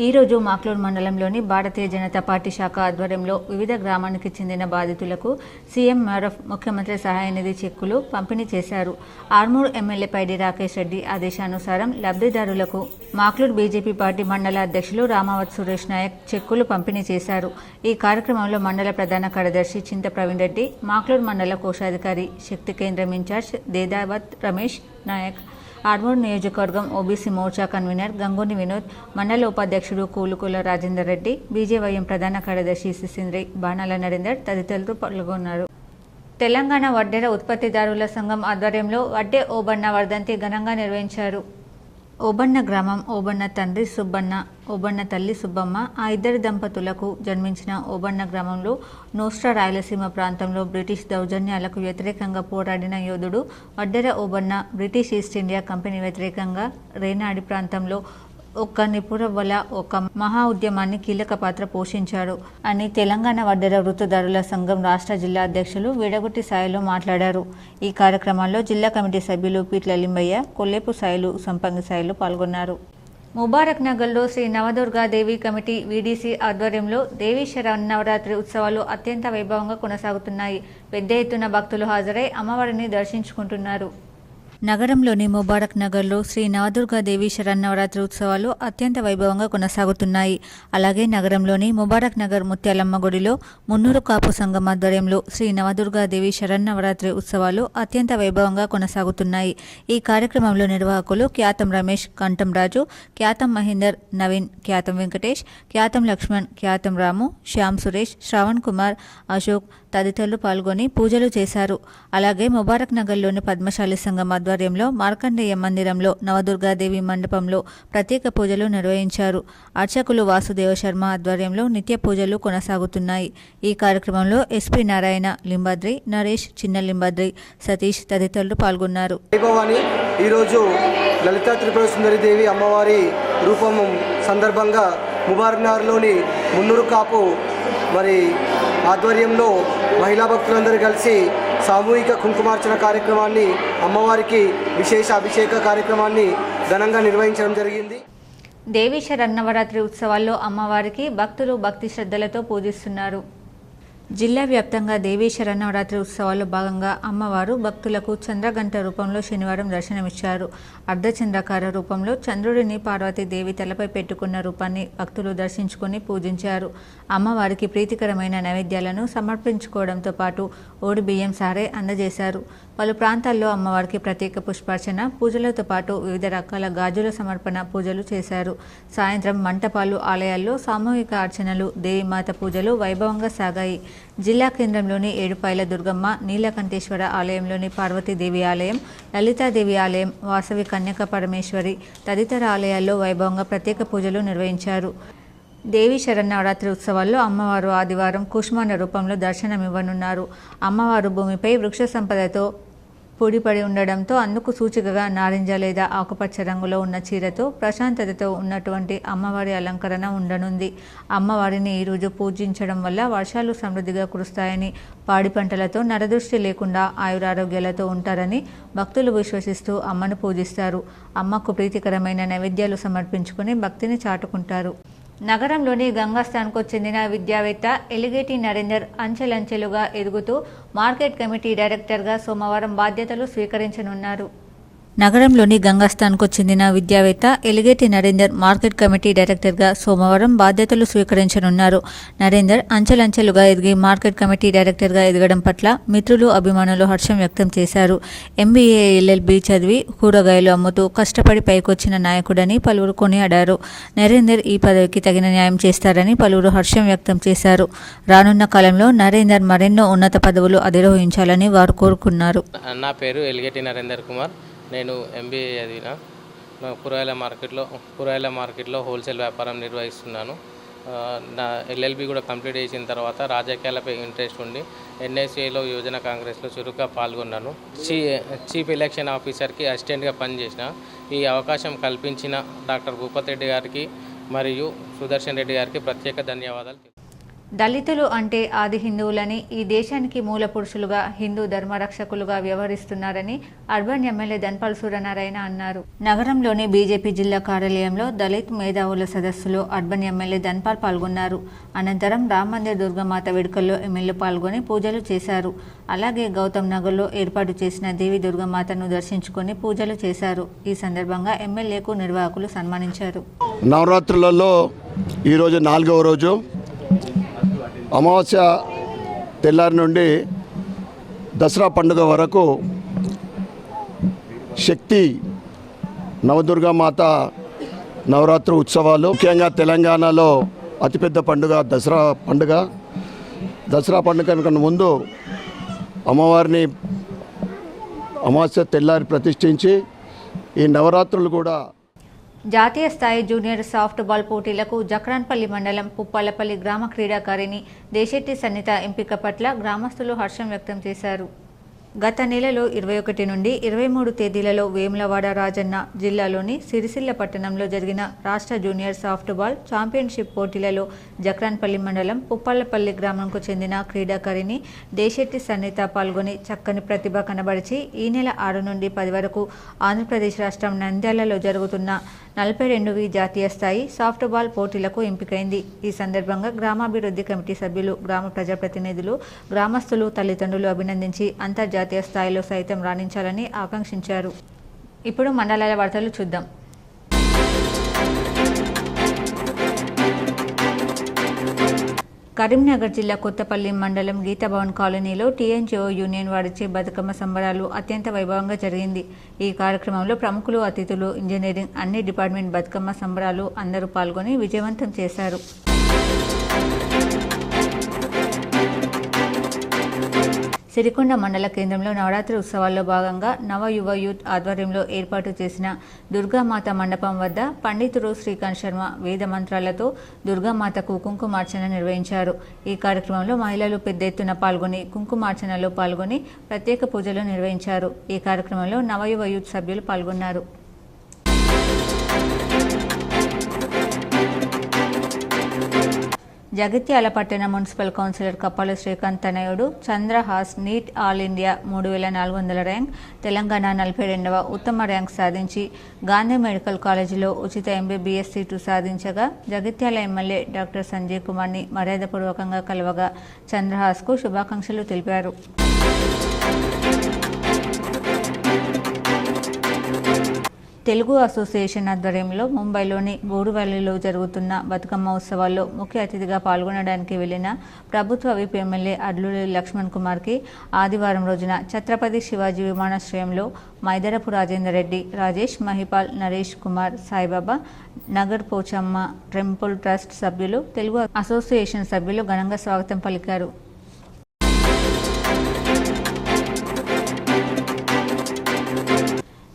S1: ఈరోజు మాక్లూర్ మండలంలోని భారతీయ జనతా పార్టీ శాఖ ఆధ్వర్యంలో వివిధ గ్రామానికి చెందిన బాధితులకు సీఎంఆర్ఎఫ్ ముఖ్యమంత్రి సహాయ నిధి చెక్కులు పంపిణీ చేశారు. ఆర్మూర్ ఎమ్మెల్యే పైడి రాకేష్ రెడ్డి ఆదేశానుసారం లబ్ధిదారులకు మాక్లూర్ బీజేపీ పార్టీ మండల అధ్యక్షులు రామావత్ సురేష్ నాయక్ చెక్కులు పంపిణీ చేశారు. ఈ కార్యక్రమంలో మండల ప్రధాన కార్యదర్శి చింత ప్రవీణ్ రెడ్డి, మాక్లూర్ మండల కోశాధికారి శక్తి కేంద్రం ఇన్ఛార్జ్ దేదావత్ రమేష్ నాయక్, ఆర్మూర్ నియోజకవర్గం ఓబీసీ మోర్చా కన్వీనర్ గంగూని వినోద్, మండల ఉపాధ్యక్షుడు కూలుకుల రాజేందర్ రెడ్డి, బీజేవైఎం ప్రధాన కార్యదర్శి సిసింద్రి, బాణాల నరేందర్ తదితరులు పాల్గొన్నారు. తెలంగాణ వడ్డెర ఉత్పత్తిదారుల సంఘం ఆధ్వర్యంలో వడ్డే ఓబన్న వర్ధంతి ఘనంగా నిర్వహించారు. ఓబన్న గ్రామం ఓబన్న తండ్రి సుబ్బన్న, ఓబన్న తల్లి సుబ్బమ్మ, ఆ ఇద్దరి దంపతులకు జన్మించిన ఓబన్న గ్రామంలో నోస్ట్రా రాయలసీమ ప్రాంతంలో బ్రిటిష్ దౌర్జన్యాలకు వ్యతిరేకంగా పోరాడిన యోధుడు Vaddera Obanna. British East India company వ్యతిరేకంగా రేనాడి ప్రాంతంలో ఒక నిపురవల ఒక మహా ఉద్యమాన్ని కీలక పాత్ర పోషించాడు అని తెలంగాణ వడ్డెర వృత్తిదారుల సంఘం రాష్ట్ర జిల్లా అధ్యక్షులు విడగుట్టి సాయిలు మాట్లాడారు. ఈ కార్యక్రమంలో జిల్లా కమిటీ సభ్యులు పీట్ల లింబయ్య, కొల్లేపు సాయిలు, సంపంగి సాయిలు పాల్గొన్నారు. ముబారక్ నగర్లో శ్రీ నవదుర్గా దేవి కమిటీ వీడీసీ ఆధ్వర్యంలో దేవీ శరన్నవరాత్రి ఉత్సవాలు అత్యంత వైభవంగా కొనసాగుతున్నాయి. పెద్ద ఎత్తున భక్తులు హాజరై అమ్మవారిని దర్శించుకుంటున్నారు. నగరంలోని ముబారక్ నగర్లో శ్రీ నవదుర్గాదేవి శరన్నవరాత్రి ఉత్సవాలు అత్యంత వైభవంగా కొనసాగుతున్నాయి. అలాగే నగరంలోని ముబారక్ నగర్ ముత్యాలమ్మ గుడిలో మున్నూరు కాపు సంఘం ఆధ్వర్యంలో శ్రీ నవదుర్గాదేవి శరన్నవరాత్రి ఉత్సవాలు అత్యంత వైభవంగా కొనసాగుతున్నాయి. ఈ కార్యక్రమంలో నిర్వాహకులు క్యాతం రమేష్, కంఠం రాజు, క్యాతం మహేందర్, నవీన్, క్యాతం వెంకటేష్, క్యాతం లక్ష్మణ్, క్యాతం రాము, శ్యామ్ సురేష్, శ్రావణ్ కుమార్, అశోక్ తదితరులు పాల్గొని పూజలు చేశారు. అలాగే ముబారక్ నగర్లోని పద్మశాలి సంఘం ఆధ్వర్యంలో మార్కండేయ మందిరంలో నవదుర్గాదేవి మండపంలో ప్రత్యేక పూజలు నిర్వహించారు. అర్చకులు వాసుదేవ శర్మ ఆధ్వర్యంలో నిత్య పూజలు కొనసాగుతున్నాయి. ఈ కార్యక్రమంలో ఎస్పీ నారాయణ, లింబాద్రి, నరేష్, చిన్న లింబాద్రి, సతీష్ తదితరులు పాల్గొన్నారు.
S9: ఈరోజు లలితా త్రిపుర సుందరి దేవి అమ్మవారి రూపం సందర్భంగా ముబారక్ నగర్లోని మున్నూరు కాపు ఆధ్వర్యంలో మహిళా భక్తులందరూ కలిసి సామూహిక కుంకుమార్చన కార్యక్రమాన్ని, అమ్మవారికి విశేష అభిషేక కార్యక్రమాన్ని ఘనంగా నిర్వహించడం జరిగింది.
S1: దేవీ శరన్నవరాత్రి ఉత్సవాల్లో అమ్మవారికి భక్తులు భక్తి శ్రద్ధలతో పూజిస్తున్నారు. జిల్లా వ్యాప్తంగా దేవీ శరన్నవరాత్రి ఉత్సవాల్లో భాగంగా అమ్మవారు భక్తులకు చంద్రగంట రూపంలో శనివారం దర్శనమిచ్చారు. అర్ధచంద్రాకార రూపంలో చంద్రుడిని పార్వతీదేవి తలపై పెట్టుకున్న రూపాన్ని భక్తులు దర్శించుకుని పూజించారు. అమ్మవారికి ప్రీతికరమైన నైవేద్యాలను సమర్పించుకోవడంతో పాటు ఓడి బియ్యం సారే అందజేశారు. పలు ప్రాంతాల్లో అమ్మవారికి ప్రత్యేక పుష్పార్చన, పూజలతో పాటు వివిధ రకాల గాజుల సమర్పణ పూజలు చేశారు. సాయంత్రం మంటపాలు, ఆలయాల్లో సామూహిక అర్చనలు, దేవీమాత పూజలు వైభవంగా సాగాయి. జిల్లా కేంద్రంలోని ఏడుపాయల దుర్గమ్మ, నీలకంఠేశ్వర ఆలయంలోని పార్వతీదేవి ఆలయం, లలితాదేవి ఆలయం, వాసవి కన్యక పరమేశ్వరి తదితర ఆలయాల్లో వైభవంగా ప్రత్యేక పూజలు నిర్వహించారు. దేవీ శరన్నవరాత్రి ఉత్సవాల్లో అమ్మవారు ఆదివారం కూష్మాండ రూపంలో దర్శనమివ్వనున్నారు. అమ్మవారు భూమిపై వృక్ష సంపదతో పొడిపడి ఉండడంతో అందుకు సూచికగా నారింజ లేదా ఆకుపచ్చ రంగులో ఉన్న చీరతో ప్రశాంతతతో ఉన్నటువంటి అమ్మవారి అలంకరణ ఉండనుంది. అమ్మవారిని ఈరోజు పూజించడం వల్ల వర్షాలు సమృద్ధిగా కురుస్తాయని, పాడి పంటలతో నరదృష్టి లేకుండా ఆయురారోగ్యాలతో ఉంటారని భక్తులు విశ్వసిస్తూ అమ్మను పూజిస్తారు. అమ్మకు ప్రీతికరమైన నైవేద్యాలు సమర్పించుకుని భక్తిని చాటుకుంటారు. నగరంలోని గంగాస్థాన్కు చెందిన విద్యావేత్త ఎలిగేటి నరేందర్ అంచెలంచెలుగా ఎదుగుతూ మార్కెట్ కమిటీ డైరెక్టర్గా సోమవారం బాధ్యతలు స్వీకరించనున్నారు. నగరంలోని గంగాస్థాన్కు చెందిన విద్యావేత్త ఎలిగేటి నరేందర్ మార్కెట్ కమిటీ డైరెక్టర్గా సోమవారం బాధ్యతలు స్వీకరించనున్నారు. నరేందర్ అంచెలంచెలుగా ఎదిగి మార్కెట్ కమిటీ డైరెక్టర్గా ఎదగడం పట్ల మిత్రులు, అభిమానులు హర్షం వ్యక్తం చేశారు. MBA LLB చదివి కూరగాయలు అమ్ముతూ కష్టపడి పైకొచ్చిన నాయకుడని పలువురు కొనియాడారు. నరేందర్ ఈ పదవికి తగిన న్యాయం చేస్తారని పలువురు హర్షం వ్యక్తం చేశారు. రానున్న కాలంలో నరేందర్ మరెన్నో ఉన్నత పదవులు అధిరోహించాలని వారు కోరుకున్నారు.
S10: నా పేరు ఎలిగేటి నరేందర్ కుమార్. నేను MBA చదివిన. కూరగాయల మార్కెట్లో హోల్సేల్ వ్యాపారం నిర్వహిస్తున్నాను. నా LLB కూడా కంప్లీట్ చేసిన తర్వాత రాజకీయాలపై ఇంట్రెస్ట్ ఉండి NSAలో యువజన కాంగ్రెస్లో చురుగ్గా పాల్గొన్నాను. చీఫ్ ఎలక్షన్ ఆఫీసర్కి అసిస్టెంట్గా పనిచేసిన. ఈ అవకాశం కల్పించిన డాక్టర్ భూపత్ రెడ్డి గారికి మరియు సుదర్శన్ రెడ్డి గారికి ప్రత్యేక ధన్యవాదాలు.
S1: దళితులు అంటే ఆది హిందువులని, ఈ దేశానికి మూల పురుషులుగా, హిందూ ధర్మరక్షకులుగా వ్యవహరిస్తున్నారని అర్బన్ ఎమ్మెల్యే ధన్పాల్ సూర్యనారాయణ అన్నారు. నగరంలోని బీజేపీ జిల్లా కార్యాలయంలో దళిత్ మేధావుల సదస్సులో అర్బన్ ఎమ్మెల్యే ధన్పాల్ పాల్గొన్నారు. అనంతరం రామ్ మందిర్ దుర్గామాత వేడుకల్లో ఎమ్మెల్యే పాల్గొని పూజలు చేశారు. అలాగే గౌతమ్ నగర్లో ఏర్పాటు చేసిన దేవి దుర్గామాతను దర్శించుకొని పూజలు చేశారు. ఈ సందర్భంగా ఎమ్మెల్యేకు నిర్వాహకులు సన్మానించారు.
S11: నవరాత్రులలో ఈరోజు 4వ రోజు. అమావాస్య తెల్లారి నుండి దసరా పండుగ వరకు శక్తి నవదుర్గామాత నవరాత్రి ఉత్సవాలు. ముఖ్యంగా తెలంగాణలో అతిపెద్ద పండుగ దసరా పండుగ. దసరా పండుగ కన్నా ముందు అమ్మవారిని అమావాస్య తెల్లారి ప్రతిష్ఠించి ఈ నవరాత్రులు కూడా.
S1: జాతీయ స్థాయి జూనియర్ సాఫ్ట్బాల్ పోటీలకు జక్రాన్పల్లి మండలం పుప్పాలపల్లి గ్రామ క్రీడాకారిణి దేశెట్టి సన్నిత ఎంపిక పట్ల గ్రామస్తులు హర్షం వ్యక్తం చేశారు. గత నెలలో 21 నుండి 23 తేదీలలో వేములవాడ రాజన్న జిల్లాలోని సిరిసిల్ల పట్టణంలో జరిగిన రాష్ట్ర జూనియర్ సాఫ్ట్బాల్ ఛాంపియన్షిప్ పోటీలలో జక్రాన్పల్లి మండలం పుప్పాలపల్లి గ్రామంకు చెందిన క్రీడాకారిణి దేశెట్టి సన్నిత పాల్గొని చక్కని ప్రతిభ కనబరిచి ఈ నెల 6 నుండి 10 వరకు ఆంధ్రప్రదేశ్ రాష్ట్రం నంద్యాలలో జరుగుతున్న 42వ జాతీయ స్థాయి సాఫ్ట్బాల్ పోటీలకు ఎంపికైంది. ఈ సందర్భంగా గ్రామాభివృద్ధి కమిటీ సభ్యులు, గ్రామ ప్రజాప్రతినిధులు, గ్రామస్తులు, తల్లిదండ్రులు అభినందించి అంతర్జాతీయ స్థాయిలో సైతం రాణించాలని ఆకాంక్షించారు. ఇప్పుడు మండలాల వార్తలు చూద్దాం. కరీంనగర్ జిల్లా కొత్తపల్లి మండలం గీతాభవన్ కాలనీలో TNGO యూనియన్ వారిచే బతుకమ్మ సంబరాలు అత్యంత వైభవంగా జరిగింది. ఈ కార్యక్రమంలో ప్రముఖులు, అతిథులు, ఇంజనీరింగ్ అన్ని డిపార్ట్మెంట్ బతుకమ్మ సంబరాలు అందరూ పాల్గొని విజయవంతం చేశారు. సిరికొండ మండల కేంద్రంలో నవరాత్రి ఉత్సవాల్లో భాగంగా నవ యువ యూత్ ఆధ్వర్యంలో ఏర్పాటు చేసిన దుర్గామాత మండపం వద్ద పండితుడు శ్రీకాంత్ శర్మ వేద మంత్రాలతో దుర్గామాతకు కుంకుమార్చన నిర్వహించారు. ఈ కార్యక్రమంలో మహిళలు పెద్ద ఎత్తున పాల్గొని కుంకుమార్చనలో పాల్గొని ప్రత్యేక పూజలు నిర్వహించారు. ఈ కార్యక్రమంలో నవయువ యూత్ సభ్యులు పాల్గొన్నారు. జగిత్యాల పట్టణ మున్సిపల్ కౌన్సిలర్ కప్పాల శ్రీకాంత్ తనయుడు Chandrahas NEET all India 3400 rank, Telangana 42వ ఉత్తమ ర్యాంక్ సాధించి గాంధీ మెడికల్ కాలేజీలో ఉచిత MBBS సీటు సాధించగా జగిత్యాల ఎమ్మెల్యే డాక్టర్ సంజయ్ కుమార్ని మర్యాదపూర్వకంగా కలవగా చంద్రహాస్కు శుభాకాంక్షలు తెలిపారు. తెలుగు అసోసియేషన్ ఆధ్వర్యంలో ముంబైలోని బోరువల్లిలో జరుగుతున్న బతుకమ్మ ఉత్సవాల్లో ముఖ్య అతిథిగా పాల్గొనడానికి వెళ్లిన ప్రభుత్వ విప్ ఎమ్మెల్యే అడ్లూరి లక్ష్మణ్ కుమార్కి ఆదివారం రోజున ఛత్రపతి శివాజీ విమానాశ్రయంలో మైదరపు రాజేందర్ రెడ్డి, రాజేష్, మహిపాల్, నరేష్ కుమార్, సాయిబాబా, నగర్ పోచమ్మ టెంపుల్ ట్రస్ట్ సభ్యులు, తెలుగు అసోసియేషన్ సభ్యులు ఘనంగా స్వాగతం పలికారు.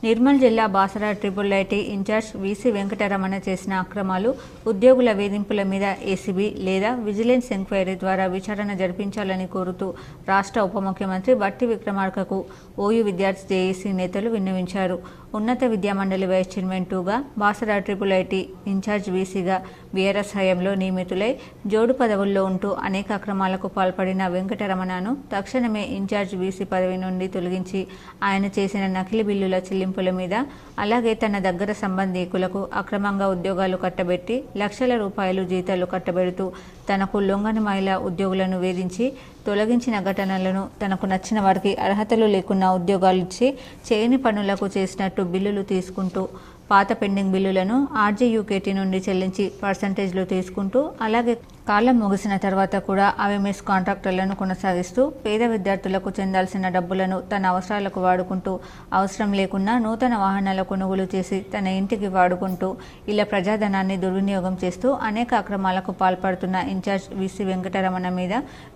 S1: నిర్మల్ జిల్లా Basara IIIT incharge VC Venkataramana చేసిన అక్రమాలు, ఉద్యోగుల వేధింపుల మీద ACB లేదా విజిలెన్స్ ఎంక్వైరీ ద్వారా విచారణ జరిపించాలని కోరుతూ రాష్ట్ర ఉప ముఖ్యమంత్రి బట్టి విక్రమార్కకు OU విద్యార్థి JAC నేతలు విన్నవించారు. ఉన్నత విద్యామండలి వైస్ చైర్మన్ 2గా, బాసర IIIT ఇన్ఛార్జ్ VCగా BRS హయాంలో నియమితులై జోడు పదవుల్లో ఉంటూ అనేక అక్రమాలకు పాల్పడిన వెంకటరమణను తక్షణమే ఇన్ఛార్జ్ VC పదవి నుండి తొలగించి ఆయన చేసిన నకిలీ బిల్లుల చెల్లింపుల మీద, అలాగే తన దగ్గర సంబంధీకులకు అక్రమంగా ఉద్యోగాలు కట్టబెట్టి లక్షల రూపాయలు జీతాలు కట్టబెడుతూ తనకు లొంగని మహిళా ఉద్యోగులను వేధించి తొలగించిన ఘటనలను, తనకు నచ్చిన వారికి అర్హతలు లేకున్నా ఉద్యోగాలు ఇచ్చి చేయని పనులకు చేసినట్టు బిల్లులు తీసుకుంటూ పాత పెండింగ్ బిల్లులను RJUKT నుండి చెల్లించి పర్సంటేజ్లు తీసుకుంటూ, అలాగే కాలం ముగిసిన తర్వాత కూడా ఐఎంఎస్ కాంట్రాక్టర్లను కొనసాగిస్తూ పేద విద్యార్థులకు చెందాల్సిన డబ్బులను తన అవసరాలకు వాడుకుంటూ అవసరం లేకున్నా నూతన వాహనాల కొనుగోలు చేసి తన ఇంటికి వాడుకుంటూ ఇలా ప్రజాధనాన్ని దుర్వినియోగం చేస్తూ అనేక అక్రమాలకు పాల్పడుతున్న ఇన్ఛార్జ్ వీసీ వెంకటరమణ మీద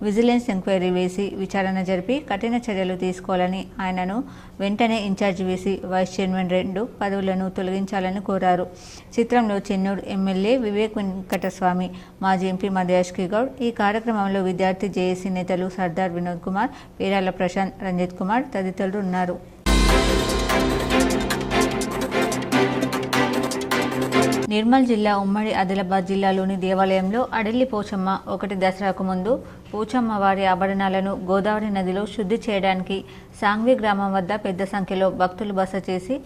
S1: విజిలెన్స్ ఎంక్వైరీ వేసి విచారణ జరిపి కఠిన చర్యలు తీసుకోవాలని ఆయనను వెంటనే ఇన్ఛార్జ్ వీసీ వైస్ చైర్మన్ 2 పదవులను తొలగించాలని కోరారు. చిత్రంలో చెన్నూరు ఎమ్మెల్యే వివేక్ వెంకటస్వామి, మాజీ ఎంపీ మధుయాష్కి గౌడ్, ఈ కార్యక్రమంలో విద్యార్థి జేఏసీ నేతలు సర్దార్ వినోద్ కుమార్, పేరాల ప్రశాంత్, రంజిత్ కుమార్ తదితరులు ఉన్నారు. నిర్మల్ జిల్లా ఉమ్మడి ఆదిలాబాద్ జిల్లాలోని దేవాలయంలో అడెల్లి పోచమ్మ 1 దసరాకు ముందు పోచమ్మ వారి ఆభరణాలను గోదావరి నదిలో శుద్ధి చేయడానికి సాంగ్వి గ్రామం వద్ద పెద్ద సంఖ్యలో భక్తులు బస చేసి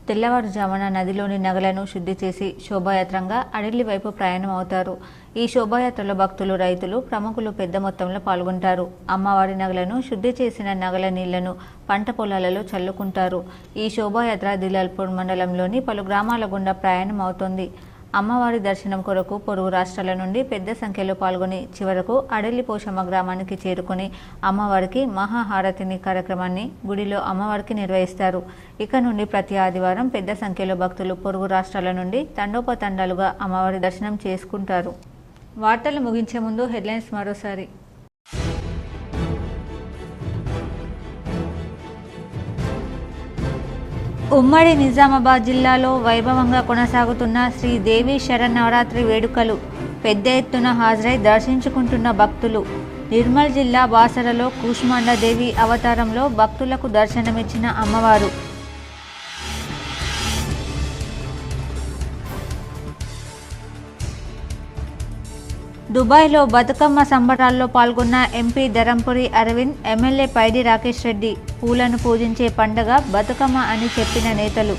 S1: తెల్లవారుజామున నదిలోని నగలను శుద్ధి చేసి శోభాయాత్రంగా అడెల్లి వైపు ప్రయాణం అవుతారు. ఈ శోభాయాత్రలో భక్తులు, రైతులు, ప్రముఖులు పెద్ద మొత్తంలో పాల్గొంటారు. అమ్మవారి నగలను శుద్ధి చేసిన నగల నీళ్లను పంట పొలాలలో చల్లుకుంటారు. ఈ శోభాయాత్ర దిలాల్పూర్ మండలంలోని పలు గ్రామాల గుండా ప్రయాణం అవుతోంది. అమ్మవారి దర్శనం కొరకు పొరుగు రాష్ట్రాల నుండి పెద్ద సంఖ్యలో పాల్గొని చివరకు అడెల్లి పోషమ్మ గ్రామానికి చేరుకుని అమ్మవారికి మహాహారతిని కార్యక్రమాన్ని గుడిలో అమ్మవారికి నిర్వహిస్తారు. ఇక నుండి ప్రతి ఆదివారం పెద్ద సంఖ్యలో భక్తులు పొరుగు రాష్ట్రాల నుండి తండోపతండాలుగా అమ్మవారి దర్శనం చేసుకుంటారు. వార్తలు ముగించే ముందు హెడ్లైన్స్ మరోసారి. ఉమ్మడి నిజామాబాద్ జిల్లాలో వైభవంగా కొనసాగుతున్న శ్రీ దేవి శరన్నవరాత్రి వేడుకలు పెద్ద ఎత్తున హాజరై దర్శించుకుంటున్న భక్తులు. నిర్మల్ జిల్లా బాసరలో కూష్మాండదేవి అవతారంలో భక్తులకు దర్శనమిచ్చిన అమ్మవారు. దుబాయ్లో బతుకమ్మ సంబరాల్లో పాల్గొన్న ఎంపీ ధరంపురి అరవింద్, ఎమ్మెల్యే పైడి రాకేష్ రెడ్డి. పూలను పూజించే పండుగ బతుకమ్మ అని చెప్పిన నేతలు.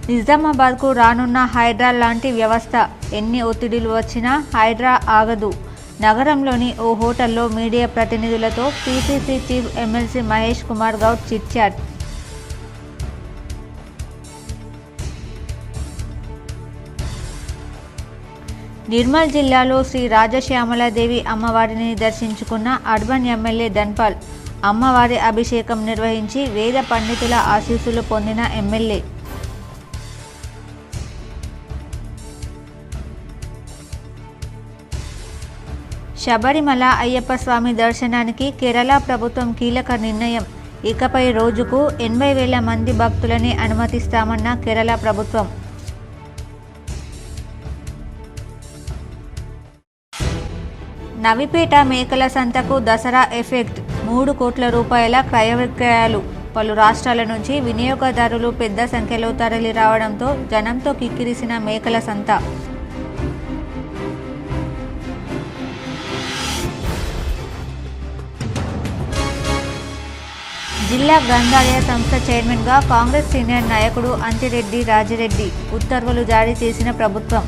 S1: నిజామాబాద్కు రానున్న హైడ్రా లాంటి వ్యవస్థ. ఎన్ని ఒత్తిడిలు వచ్చినా హైడ్రా ఆగదు. నగరంలోని ఓ హోటల్లో మీడియా ప్రతినిధులతో PCC chief MLC Mahesh Kumar Goud chitchat. Nirmal జిల్లాలో శ్రీ రాజశ్యామలాదేవి అమ్మవారిని దర్శించుకున్న అర్బన్ ఎమ్మెల్యే ధన్పాల్. అమ్మవారి అభిషేకం నిర్వహించి వేద పండితుల ఆశీస్సులు పొందిన ఎమ్మెల్యే. శబరిమల అయ్యప్ప స్వామి దర్శనానికి కేరళ ప్రభుత్వం కీలక నిర్ణయం. ఇకపై రోజుకు 80,000 మంది భక్తులని అనుమతిస్తామన్న కేరళ ప్రభుత్వం. నవిపేట మేకల సంతకు దసరా ఎఫెక్ట్. 3 కోట్ల రూపాయల క్రయ విక్రయాలు. పలు రాష్ట్రాల నుంచి వినియోగదారులు పెద్ద సంఖ్యలో తరలి రావడంతో జనంతో కిక్కిరిసిన మేకల సంత. జిల్లా గ్రంథాలయ సంస్థ చైర్మన్గా కాంగ్రెస్ సీనియర్ నాయకుడు అంతిరెడ్డి రాజిరెడ్డి. ఉత్తర్వులు జారీ చేసిన ప్రభుత్వం.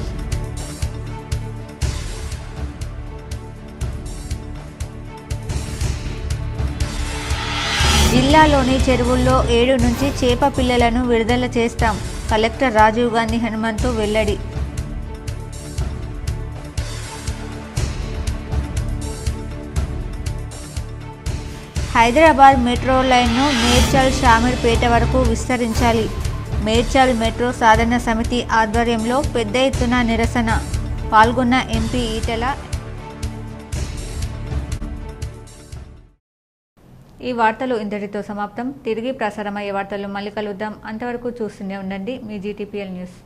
S1: జిల్లాలోని చెరువుల్లో 7 నుంచి చేప పిల్లలను విడుదల చేస్తాం. కలెక్టర్ రాజీవ్ గాంధీ హనుమంతు వెల్లడి. హైదరాబాద్ మెట్రో లైన్ను మేడ్చల్ షామీర్పేట వరకు విస్తరించాలి. మేడ్చల్ మెట్రో సాధన సమితి ఆధ్వర్యంలో పెద్ద ఎత్తున నిరసన. పాల్గొన్న ఎంపీ ఈటెల. ఈ వార్తలు ఇంతటితో సమాప్తం. తిరిగి ప్రసారమయ్యే వార్తలు మళ్ళీ కలుద్దాం. అంతవరకు చూస్తూనే ఉండండి మీ GTPL న్యూస్.